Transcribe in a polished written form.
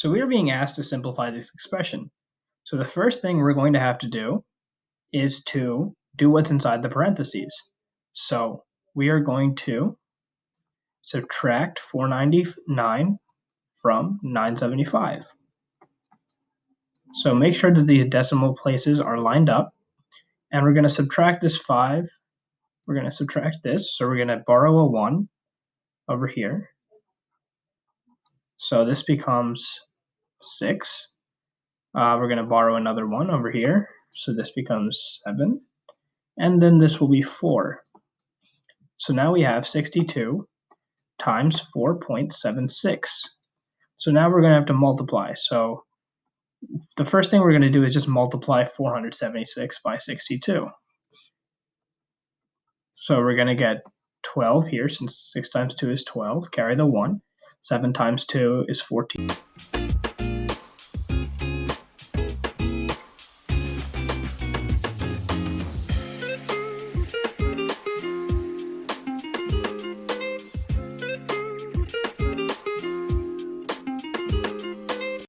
So we are being asked to simplify this expression. So the first thing we're going to have to do is to do what's inside the parentheses. So we are going to subtract 499 from 975. So make sure that these decimal places are lined up, and we're going to subtract this 5. We're going to subtract this, so we're going to borrow a 1 over here. So this becomes 6. We're going to borrow another 1 over here, so this becomes 7. And then this will be 4. So now we have 62 times 4.76. So now we're going to have to multiply. So the first thing we're going to do is just multiply 476 by 62. So we're going to get 12 here, since 6 times 2 is 12. Carry the 1. 7 times 2 is 14.